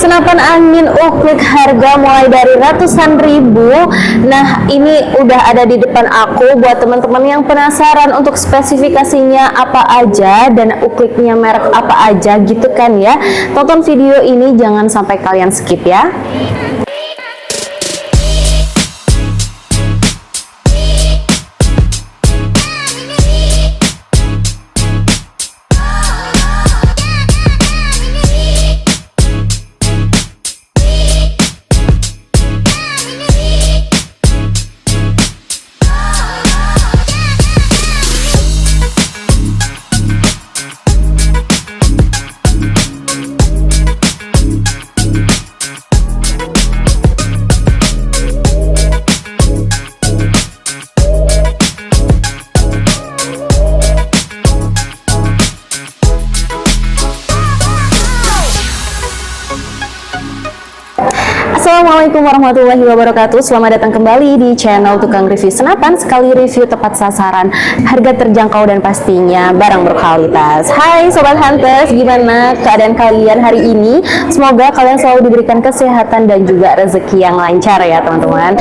senapan angin Uclick harga mulai dari ratusan ribu. Nah, ini udah ada di depan aku buat teman-teman yang penasaran untuk spesifikasinya apa aja dan Uclicknya merek apa aja gitu kan ya. Tonton video ini jangan sampai kalian skip ya. Assalamualaikum warahmatullahi wabarakatuh. Selamat datang kembali di channel Tukang Review Senapan. Sekali review tepat sasaran, harga terjangkau dan pastinya barang berkualitas. Hai Sobat Hunters, gimana keadaan kalian hari ini? Semoga kalian selalu diberikan kesehatan dan juga rezeki yang lancar ya teman-teman.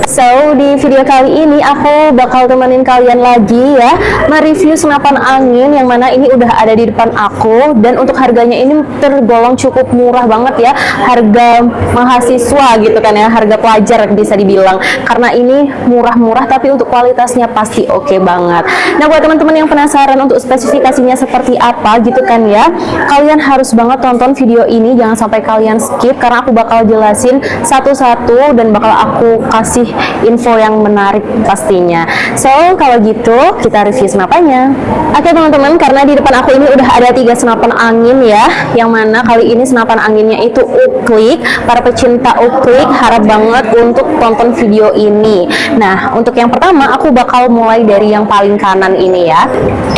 So, di video kali ini aku bakal temenin kalian lagi ya mereview senapan angin yang mana ini udah ada di depan aku. Dan untuk harganya ini tergolong cukup murah banget ya, harga mahasiswa gitu kan ya, harga pelajar bisa dibilang, karena ini murah-murah tapi untuk kualitasnya pasti oke banget. Nah, buat teman-teman yang penasaran untuk spesifikasinya seperti apa gitu kan ya, kalian harus banget tonton video ini, jangan sampai kalian skip karena aku bakal jelasin satu-satu dan bakal aku kasih info yang menarik pastinya. So, kalau gitu kita review senapannya. Oke teman-teman, karena di depan aku ini udah ada 3 senapan angin ya, yang mana kali ini senapan anginnya itu Uclick. Para pecinta Uclick harap banget untuk tonton video ini. Nah, untuk yang pertama aku bakal mulai dari yang paling kanan ini ya.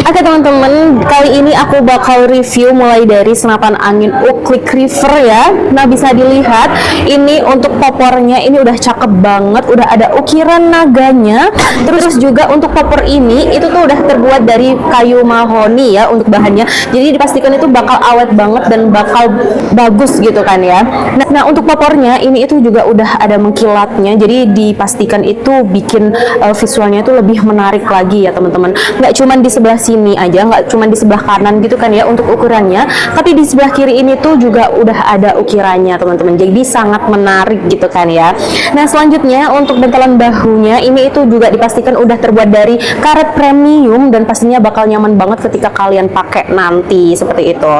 Oke teman-teman, kali ini aku bakal review mulai dari senapan angin Uclick River ya. Nah, bisa dilihat ini untuk popornya ini udah cakep banget, udah ada ukiran naganya. Terus juga untuk popor ini itu tuh udah terbuat dari kayu mahoni ya untuk bahannya. Jadi dipastikan itu bakal awet banget dan bakal bagus gitu kan ya. Nah, untuk popornya ini itu juga udah ada mengkilatnya, jadi dipastikan itu bikin visualnya itu lebih menarik lagi ya teman-teman. Nggak cuman di sebelah sini aja, nggak cuman di sebelah kanan gitu kan ya untuk ukurannya, tapi di sebelah kiri ini tuh juga udah ada ukirannya teman-teman, jadi sangat menarik gitu kan ya. Nah, selanjutnya untuk bentelan bahunya ini itu juga dipastikan udah terbuat dari karet premium dan pastinya bakal nyaman banget ketika kalian pakai nanti seperti itu.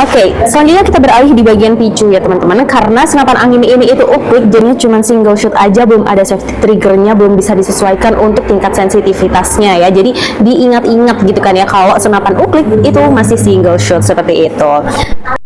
Oke, selanjutnya kita beralih di bagian picu ya teman-teman, karena senapan angin ini itu Uclick, jadinya cuma single shot aja, belum ada safety triggernya, belum bisa disesuaikan untuk tingkat sensitivitasnya ya. Jadi diingat-ingat gitu kan ya kalau senapan Uclick itu masih single shot seperti itu.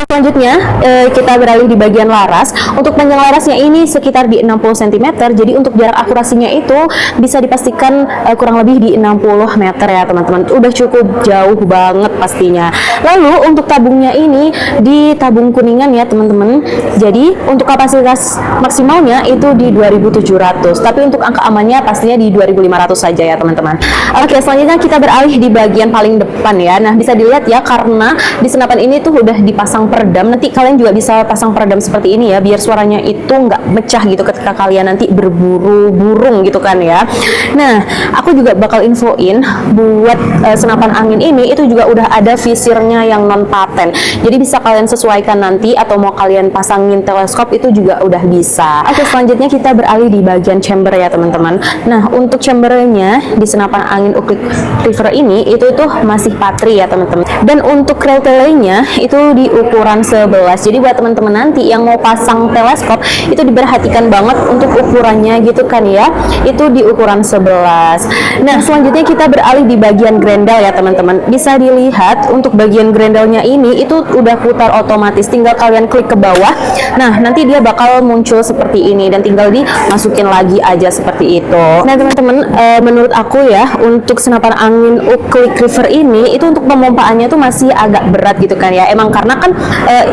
Selanjutnya kita beralih di bagian laras. Untuk panjang larasnya ini sekitar di 60 cm, jadi untuk jarak akurasinya itu bisa dipastikan kurang lebih di 60 meter ya teman-teman. Udah cukup jauh banget pastinya. Lalu untuk tabungnya ini di tabung kuningan ya teman-teman. Jadi untuk kapasitas maksimalnya itu di 2700, tapi untuk angka amannya pastinya di 2500 saja ya teman-teman. Oke, selanjutnya kita beralih di bagian paling depan ya. Nah, bisa dilihat ya, karena di senapan ini tuh udah dipasang peredam. Nanti kalian juga bisa pasang peredam seperti ini ya, biar suaranya itu nggak mecah gitu ketika kalian nanti berburu burung gitu kan ya. Nah, aku juga bakal infoin buat senapan angin ini itu juga udah ada visirnya yang non paten, jadi bisa kalian sesuaikan nanti, atau mau kalian pasangin teleskop itu juga udah bisa. Oke, selanjutnya kita beralih di bagian chamber ya teman-teman. Nah, untuk chambernya di senapan angin Uclick River ini itu tuh masih patri ya teman-teman, dan untuk relay-nya itu di ukuran 11. Jadi buat teman-teman nanti yang mau pasang teleskop itu diperhatikan banget untuk ukurannya gitu kan ya, itu di ukuran 11. Nah, selanjutnya kita beralih di bagian grendel ya teman-teman. Bisa dilihat untuk bagian grendelnya ini itu udah putar otomatis, tinggal kalian klik ke bawah. Nah, nanti dia bakal muncul seperti ini dan tinggal dimasukin lagi aja seperti itu. Nah teman-teman, menurut aku ya untuk senapan angin Uclick River ini itu untuk pemompaannya tuh masih agak berat gitu kan ya, emang karena kan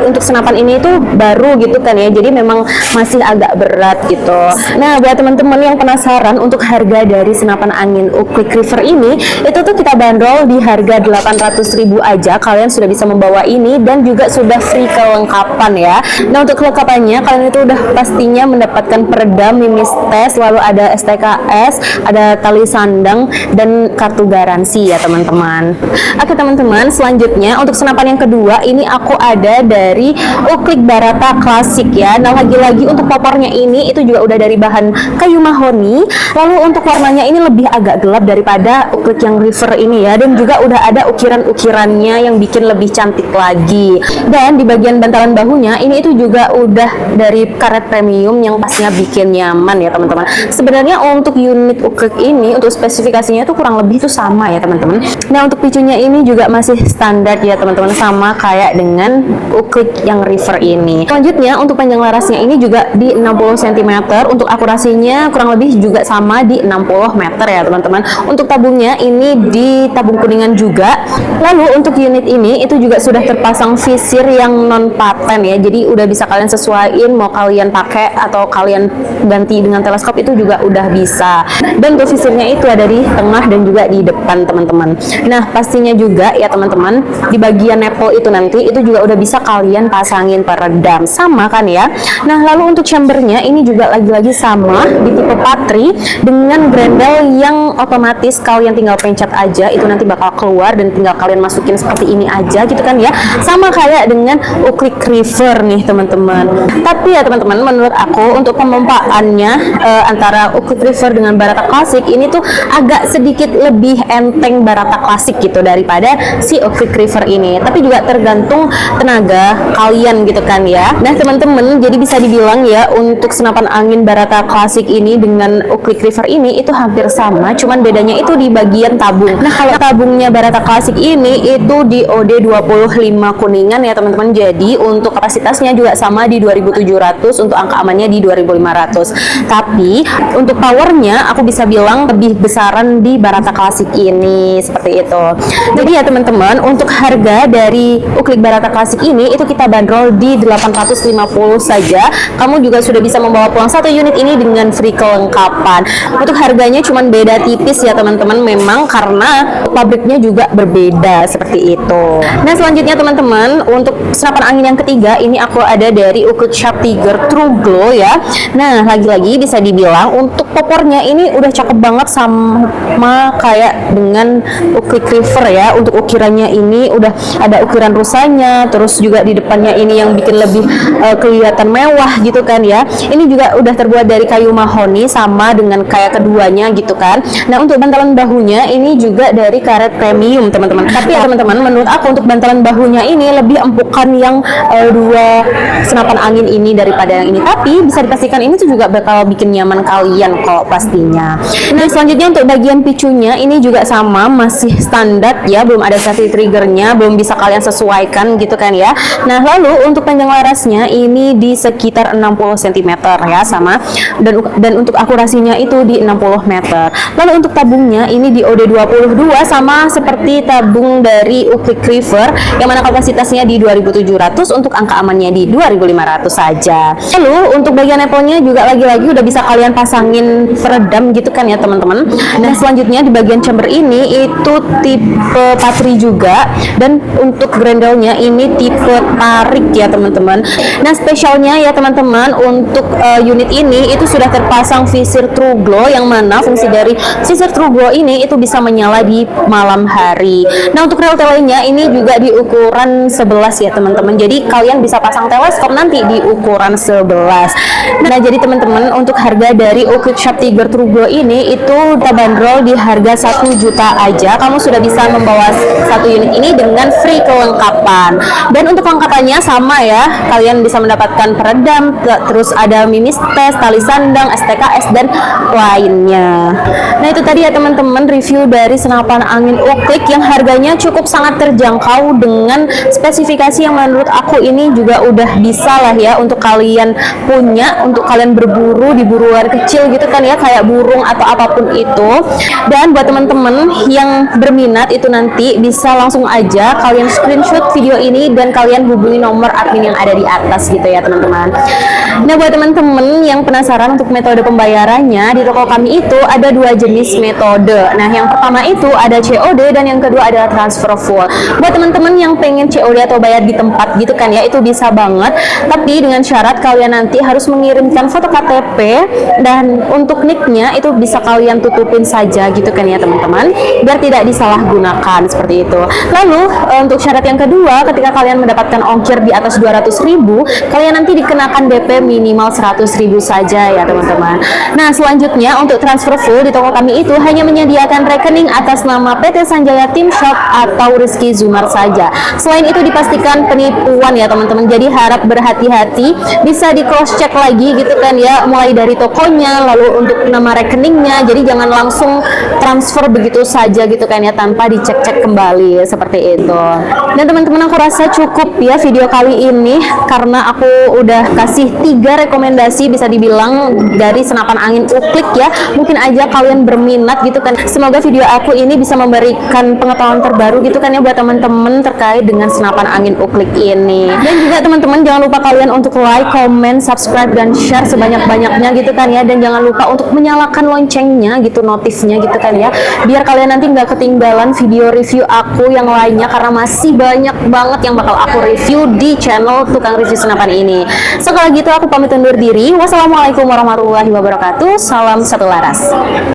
untuk senapan ini itu baru gitu kan ya, jadi memang masih agak berat gitu. Nah, buat teman-teman yang penasaran untuk harga dari senapan angin Uclick River ini, itu tuh kita bandrol di harga 800.000 aja. Kalian sudah bisa membawa ini dan juga sudah free kelengkapan ya. Nah, untuk kelengkapannya kalian itu udah pastinya mendapatkan peredam, mimis tes, lalu ada STKS, ada tali sandang dan kartu garansi ya teman-teman. Oke teman-teman, selanjutnya untuk senapan yang kedua ini aku ada dari Uclick Barata Classic ya. Nah, lagi-lagi untuk popornya ini itu juga udah dari bahan kayu mahoni. Lalu untuk warnanya ini lebih agak gelap daripada Uclick yang River ini ya, dan juga udah ada ukiran-ukirannya yang bikin lebih cantik lagi. Dan di bagian bantalan bahunya ini itu juga udah dari karet premium yang pastinya bikin nyaman ya teman-teman. Sebenarnya untuk unit Uclick ini untuk spesifikasinya itu kurang lebih itu sama ya teman-teman. Nah, untuk picunya ini juga masih standar ya teman-teman, sama kayak dengan Uclick yang River ini. Selanjutnya untuk panjang larasnya ini juga di 60 cm, untuk akurasinya kurang lebih juga sama di 60 meter ya teman-teman. Untuk tabungnya ini di tabung kuningan juga. Lalu untuk unit ini itu juga sudah terpasang visir yang non paten ya, jadi udah bisa kalian sesuaiin mau kalian pakai atau kalian ganti dengan teleskop itu juga udah bisa. Dan untuk visirnya itu ada di tengah dan juga di depan teman-teman. Nah, pastinya juga ya teman-teman, di bagian nipple itu nanti itu juga udah bisa kalian pasangin peredam, sama kan ya. Nah, lalu untuk chambernya ini juga lagi-lagi sama di tipe Patri dengan grendel yang otomatis kalian tinggal pencet aja, itu nanti bakal keluar dan tinggal kalian masukin seperti ini aja gitu kan ya, sama kayak dengan Uclick River nih teman-teman. Tapi ya teman-teman, menurut aku untuk pemompaannya antara Uclick River dengan Barata Classic ini tuh agak sedikit lebih enteng Barata Classic gitu daripada si Uclick River ini. Tapi juga tergantung tenaga kalian gitu kan ya. Nah teman-teman, jadi bisa dibilang ya untuk senapan angin Barata Classic ini dengan Uclick River ini itu hampir sama, cuman bedanya itu di bagian tabung. Nah, kalau tabungnya Barata Classic ini itu di OD25 kuningan ya teman-teman, jadi untuk kapasitasnya juga sama di 2700, untuk angka amannya di 2500. Tapi untuk powernya aku bisa bilang lebih besaran di Barata Classic ini, seperti itu. Jadi ya teman-teman, untuk harga dari Uclick Barata Classic ini itu kita bandrol di 850 saja. Kamu juga sudah bisa membawa pulang satu unit ini dengan free kelengkapan. Untuk harganya cuman beda tipis ya teman-teman, memang karena pabriknya juga berbeda seperti itu. Nah, selanjutnya teman-teman, untuk senapan angin yang ketiga ini aku ada dari Uclick Sharp Tiger True Glow ya. Nah, lagi-lagi bisa dibilang untuk popornya ini udah cakep banget sama kayak dengan Uclick River ya. Untuk ukirannya ini udah ada ukiran rusanya, terus juga di depannya ini yang bikin lebih kelihatan mewah gitu kan ya. Ini juga udah terbuat dari kayu mahoni sama dengan kayak keduanya gitu kan. Nah, untuk bantalan bahunya ini juga dari karet premium teman-teman. Tapi ya teman-teman, menurut aku untuk bantalan bahunya ini lebih empukan yang dua senapan angin ini daripada yang ini. Tapi bisa dipastikan ini tuh juga bakal bikin nyaman kalian kok pastinya. Nah, selanjutnya untuk bagian picunya ini juga sama, masih standar ya, belum ada safety triggernya, belum bisa kalian sesuaikan gitu kan ya. Nah, lalu untuk panjang larasnya ini di sekitar 60 cm ya, sama, dan untuk akurasinya itu di 60 meter. Lalu untuk tabungnya ini di OD22 sama seperti tabung dari Uclick River yang mana kapasitasnya di 2700, untuk angka amannya di 2500 saja. Lalu untuk bagian nipple-nya juga lagi-lagi udah bisa kalian pasangin peredam gitu kan ya teman-teman. Nah, selanjutnya di bagian chamber ini itu tipe Patri juga, dan untuk grendelnya ini tipe tarik ya teman-teman. Nah, spesialnya ya teman-teman, untuk unit ini itu sudah terpasang visir True Glow, yang mana fungsi dari visir True Glow ini itu bisa menyala di malam hari. Nah, untuk rel telenya ini juga di ukuran 11 ya teman-teman, jadi kalian bisa pasang teleskop nanti di ukuran 11. Nah, jadi teman-teman, untuk harga dari Uclick Sharp Tiger True Glow ini itu kita bandrol di harga 1 juta aja. Kamu sudah bisa membawa satu unit ini dengan free kelengkapan. Dan untuk kelengkapannya sama ya, kalian bisa mendapatkan peredam, terus ada mimis tes, tali sandang, STKS dan lainnya. Nah, itu tadi ya teman-teman review dari senapan angin Uclick yang harganya cukup sangat terjangkau dengan spesifikasi yang menurut aku ini juga udah bisa lah ya untuk kalian punya, untuk kalian berburu di buruan kecil gitu kan ya, kayak burung atau apapun itu. Dan buat teman-teman yang berminat itu nanti bisa langsung aja kalian screenshot video ini dan kalian hubungi nomor admin yang ada di atas gitu ya teman-teman. Nah, buat teman-teman yang penasaran untuk metode pembayarannya, di toko kami itu ada 2 jenis metode. Nah, yang pertama itu ada COD dan yang kedua adalah transfer full. Buat teman-teman yang pengen COD atau bayar di tempat gitu kan ya, itu bisa banget. Tapi dengan syarat kalian nanti harus mengirimkan foto KTP, dan untuk nicknya itu bisa kalian tutupin saja gitu kan ya teman-teman, biar tidak disalahgunakan seperti itu. Lalu untuk syarat yang kedua, ketika kalian mendapatkan ongkir di atas 200.000, kalian nanti dikenakan DP minimal 100.000 saja ya teman-teman. Nah, selanjutnya untuk transfer full di toko kami itu hanya menyediakan rekening atas nama PT Sanjaya Team Shop atau Rizky Zumar saja. Selain itu dipastikan penipuan ya teman-teman, jadi harap berhati-hati, bisa di cross check lagi gitu kan ya, mulai dari tokonya, lalu untuk nama rekeningnya, jadi jangan langsung transfer begitu saja gitu kan ya, tanpa dicek-cek kembali seperti itu. Dan teman-teman, aku rasa cukup ya video kali ini, karena aku udah kasih 3 rekomendasi bisa dibilang dari senapan angin uklik ya. Mungkin aja kalian berminat gitu kan. Semoga video aku ini bisa memberikan pengetahuan terbaru gitu kan ya buat teman-teman terkait dengan senapan angin uklik ini. Dan juga teman-teman jangan lupa kalian untuk like, comment, subscribe, dan share sebanyak-banyaknya gitu kan ya. Dan jangan lupa untuk menyalakan loncengnya gitu, notifnya gitu kan ya, biar kalian nanti nggak ketinggalan video review aku yang lainnya, karena masih banyak banget yang bakal aku review di channel Tukang Review Senapan ini. So kalau gitu aku pamit undur diri. Wassalamualaikum warahmatullahi wabarakatuh. Salam satu laras.